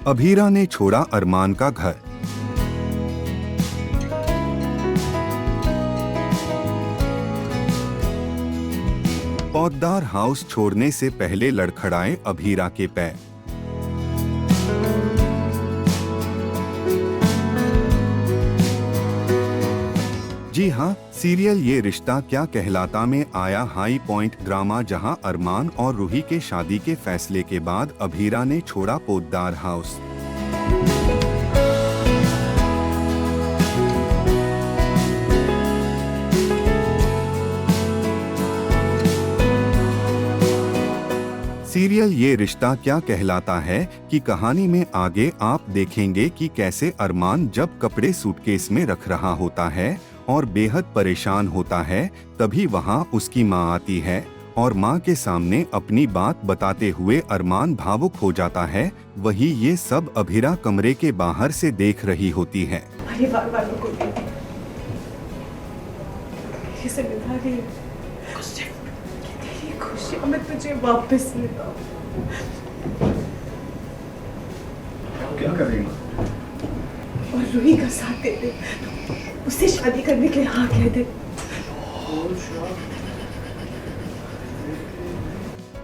अभीरा ने छोड़ा अरमान का घर। पौधदार हाउस छोड़ने से पहले लड़खड़ाए अभीरा के पैर। जी हां, सीरियल ये रिश्ता क्या कहलाता में आया हाई पॉइंट ड्रामा, जहां अरमान और रूही के शादी के फैसले के बाद अभीरा ने छोड़ा पोद्दार हाउस। सीरियल ये रिश्ता क्या कहलाता है कि कहानी में आगे आप देखेंगे कि कैसे अरमान जब कपड़े सूटकेस में रख रहा होता है और बेहद परेशान होता है, तभी वहां उसकी मां आती है और मां के सामने अपनी बात बताते हुए अरमान भावुक हो जाता है। वही ये सब अभीरा कमरे के बाहर से देख रही होती है। मैं तुझे वापस लेता हूँ। क्या करेंगे? और रूही का साथ दे दे, उससे शादी करने के लिए हाँ कह दे।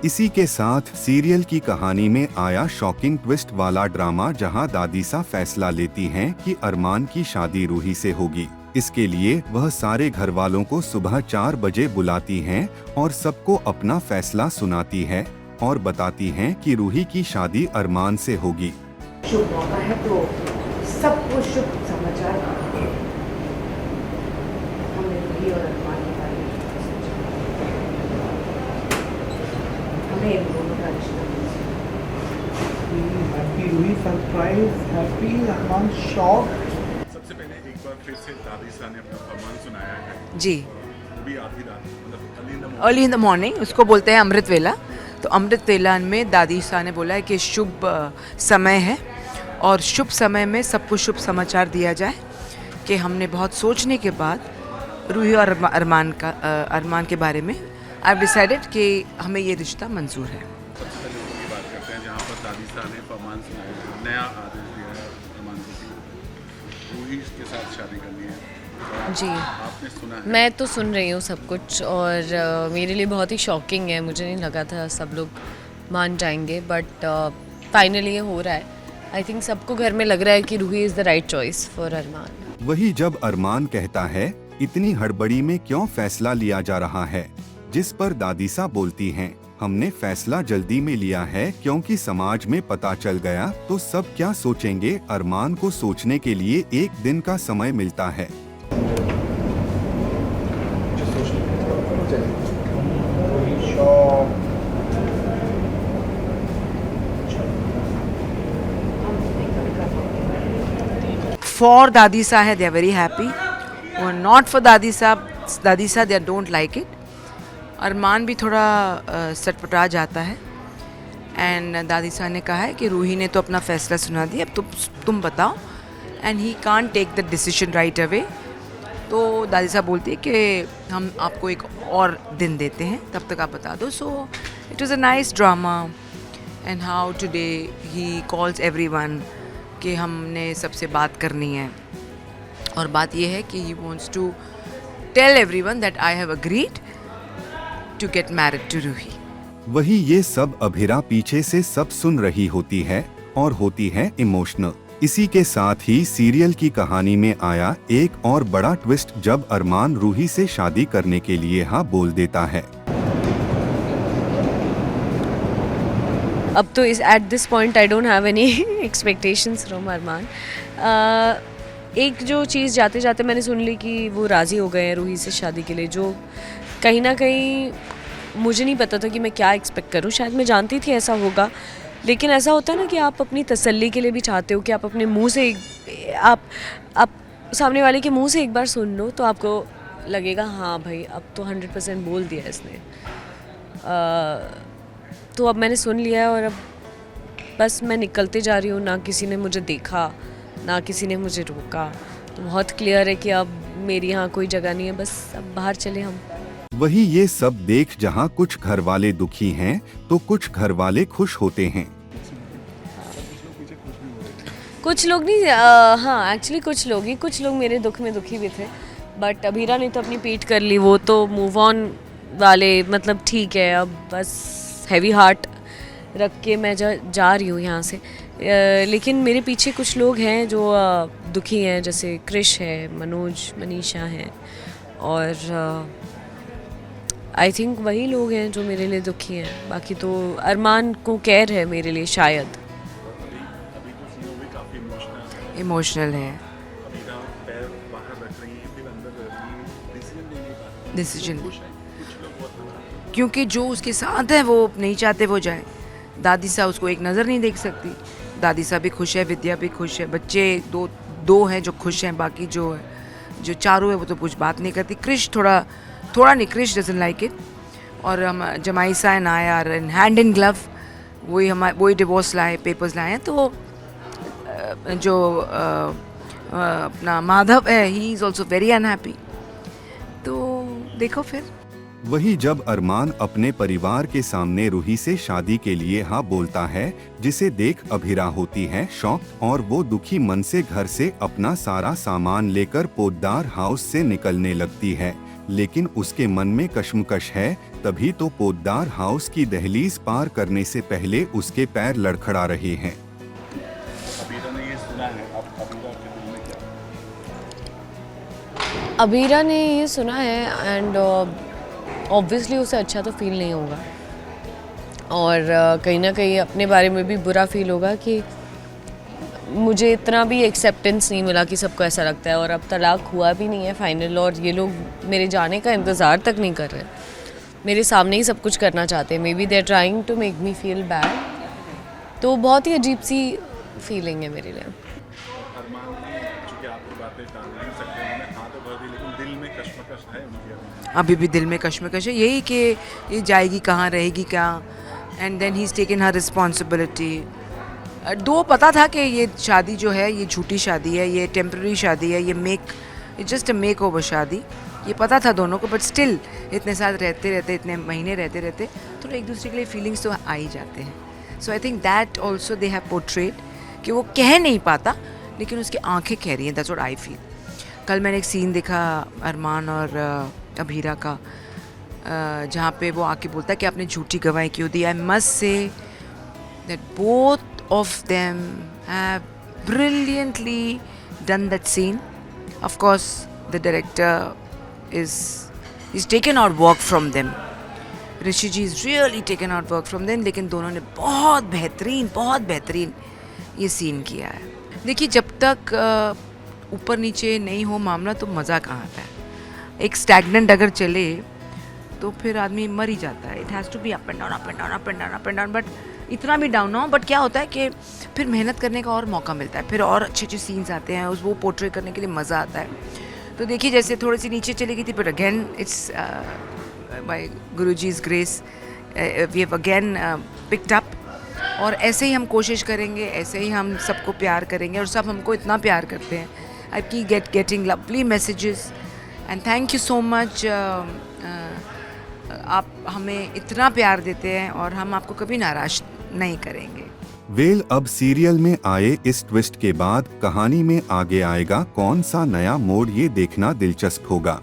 इसी के साथ सीरियल की कहानी में आया शॉकिंग ट्विस्ट वाला ड्रामा, जहां दादीसा फैसला लेती हैं कि अरमान की शादी रूही से होगी। इसके लिए वह सारे घर वालों को सुबह 4 बजे बुलाती हैं और सबको अपना फैसला सुनाती है और बताती हैं कि रूही की शादी अरमान से होगी। शुभ मौका है तो सबको शुभ समाचार। हमने रूही और अरमान के बारे में सोचा। हमें इन दोनों का रिश्ता हैप्पी रूही सरप्राइज, हैप्पी अरमान शॉक। सबसे पहले एक बार फिर से दादीसा ने अपना फरमान सुनाया है जी। भी आधी रात, मतलब अर्ली इन द मॉर्निंग, उसको बोलते हैं अमृत वेला। तो अमृत वेला में दादीसा ने बोला है कि शुभ समय है और शुभ समय में सबको शुभ समाचार दिया जाए कि हमने बहुत सोचने के बाद रूही और अरमान के बारे में आई डिसाइडेड कि हमें ये रिश्ता मंजूर है। सबसे पहले उनकी बात करते हैं जहाँ पर दादीसा ने फरमान सुनाया, नया आदेश दिया है अरमान को कि रूही के साथ शादी करनी है। जी, आपने सुना है? मैं तो सुन रही हूँ सब कुछ और मेरे लिए बहुत ही शॉकिंग है। मुझे नहीं लगा था सब लोग मान जाएंगे, बट फाइनली ये हो रहा है। आई थिंक सबको घर में लग रहा है कि Roohi is the right choice for Armaan. वही जब अरमान कहता है इतनी हड़बड़ी में क्यों फैसला लिया जा रहा है, जिस पर दादीसा बोलती हैं, हमने फैसला जल्दी में लिया है क्योंकि समाज में पता चल गया तो सब क्या सोचेंगे। अरमान को सोचने के लिए 1 दिन का समय मिलता है। For दादीसा है they are very happy, और not for दादीसा they don't like it। अरमान भी थोड़ा सटपटा जाता है एंड दादीसा ने कहा है कि रूही ने तो अपना फैसला सुना दिया, अब तुम बताओ, and he can't take the decision right away. तो दादीसा बोलती है कि हम आपको एक और दिन देते हैं, तब तक आप बता दो। So it was a nice drama and how today he calls everyone कि हमने सबसे बात करनी है, और बात यह है कि he wants to tell everyone that I have agreed to get married to Ruhi. वही ये सब अभीरा पीछे से सब सुन रही होती है और होती है इमोशनल। इसी के साथ ही सीरियल की कहानी में आया एक और बड़ा ट्विस्ट, जब अरमान रूही से शादी करने के लिए हाँ बोल देता है। अब तो at this point I don't have any expectations from Armaan. एक जो चीज़ जाते जाते मैंने सुन ली कि वो राज़ी हो गए हैं रूही से शादी के लिए, जो कहीं ना कहीं मुझे नहीं पता था कि मैं क्या एक्सपेक्ट करूं। शायद मैं जानती थी ऐसा होगा, लेकिन ऐसा होता है ना कि आप अपनी तसल्ली के लिए भी चाहते हो कि आप अपने मुंह से आप सामने वाले के मुंह से एक बार सुन लो तो आपको लगेगा हाँ भाई अब तो 100% बोल दिया इसने। तो अब मैंने सुन लिया है और अब बस मैं निकलते जा रही हूँ। ना किसी ने मुझे देखा, ना किसी ने मुझे रोका, तो बहुत क्लियर है कि अब मेरी यहाँ कोई जगह नहीं है, बस अब बाहर चले हम। वही ये सब देख जहाँ कुछ घर वाले दुखी हैं तो कुछ घर वाले खुश होते हैं। कुछ लोग नहीं, हाँ एक्चुअली कुछ लोग मेरे दुख में दुखी भी थे, बट अभीरा ने तो अपनी पीठ कर ली, वो तो मूव ऑन वाले, मतलब ठीक है, अब बस हैवी हार्ट रख के मैं जा रही हूँ यहाँ से। लेकिन मेरे पीछे कुछ लोग हैं जो दुखी हैं, जैसे क्रिश है, मनोज, मनीषा हैं, और आई थिंक वही लोग हैं जो मेरे लिए दुखी हैं। बाकी तो अरमान को केयर है मेरे लिए शायद। अभी तो सीओ भी काफ़ी इमोशनल है। इमोशनल है, अभी ना पैर बाहर रख रही हैं, फिर अंदर रह रही हैं, डिसीजन नहीं ले पा रही। डिसीजन, खुश है, कुछ लोग बहुत नाराज हैं। क्योंकि जो उसके साथ है वो नहीं चाहते वो जाए। दादी साहब उसको एक नज़र नहीं देख सकती। दादी साहब भी खुश है, विद्या भी खुश है, बच्चे दो हैं जो खुश हैं, बाकी जो चारों है वो तो कुछ बात नहीं करती। क्रिश थोड़ा नहीं, क्रिश डजंट लाइक इट। और हम जमाई सा and I are in hand in glove, वही डिवोर्स लाए, पेपर्स लाए हैं। तो जो अपना माधव है, he is also very unhappy. तो देखो फिर। वही जब अरमान अपने परिवार के सामने रूही से शादी के लिए हाँ बोलता है, जिसे देख अभीरा होती है शॉक, और वो दुखी मन से घर से अपना सारा सामान लेकर पोद्दार हाउस से निकलने लगती है। लेकिन उसके मन में कश्मकश है, तभी तो पोद्दार हाउस की दहलीज पार करने से पहले उसके पैर लड़खड़ा रहे हैं। अबीरा ने ये सुना है, अब अबीरा के दिल में क्या है? अबीरा ने ये सुना है एंड ऑब्वियसली उसे अच्छा तो फील नहीं होगा, और कहीं ना कहीं अपने बारे में भी बुरा फील होगा कि मुझे इतना भी एक्सेप्टेंस नहीं मिला कि सबको ऐसा लगता है, और अब तलाक हुआ भी नहीं है फाइनल, और ये लोग मेरे जाने का इंतज़ार तक नहीं कर रहे, मेरे सामने ही सब कुछ करना चाहते हैं। Maybe they are trying to make me feel bad. तो बहुत ही अजीब सी फीलिंग है मेरे लिए। अरमान ने चूँकि आपकी बातें टाल नहीं सकते, उन्होंने हाँ तो भर दी, लेकिन दिल में कश्मकश है उनके अभी भी दिल में कश्मकश है, यही कि ये जाएगी कहाँ, रहेगी क्या। And then he is taken her responsibility. दो पता था कि ये शादी जो है ये झूठी शादी है, ये टेम्प्रेरी शादी है, ये जस्ट अ मेक ओवर शादी, ये पता था दोनों को। बट स्टिल इतने साल रहते इतने महीने रहते थोड़ा एक दूसरे के लिए फीलिंग्स तो आ ही जाते हैं। So I think that also they have portrayed, कि वो कह नहीं पाता लेकिन उसकी आंखें कह रही हैं। That's what I feel. कल मैंने एक सीन देखा अरमान और अभीरा का, जहाँ पे वो आके बोलता है कि आपने झूठी गवाही क्यों दी। I must say that both of them have brilliantly done that scene. Of course, the director is taken out work from them. Rishi ji is really taken out work from them. लेकिन दोनों ने बहुत बेहतरीन ये सीन किया है। देखिए, जब तक ऊपर नीचे नहीं हो मामला तो मज़ा कहाँ आता है। एक स्टैगनेंट अगर चले तो फिर आदमी मर ही जाता है। It has to be up and down, but इतना भी डाउन ना हो। बट क्या होता है कि फिर मेहनत करने का और मौका मिलता है, फिर और अच्छे सीन्स आते हैं, वो पोर्ट्रे करने के लिए मज़ा आता है। तो देखिए, जैसे थोड़ी सी नीचे चली गई थी, but again it's by Guruji's grace we have again picked up. और ऐसे ही हम कोशिश करेंगे, ऐसे ही हम सबको प्यार करेंगे, और सब हमको इतना प्यार करते हैं। I keep getting lovely messages and thank you so much. आप हमें इतना प्यार देते हैं और हम आपको कभी नाराज नहीं करेंगे। वेल, अब सीरियल में आए इस ट्विस्ट के बाद कहानी में आगे आएगा कौन सा नया मोड़, ये देखना दिलचस्प होगा।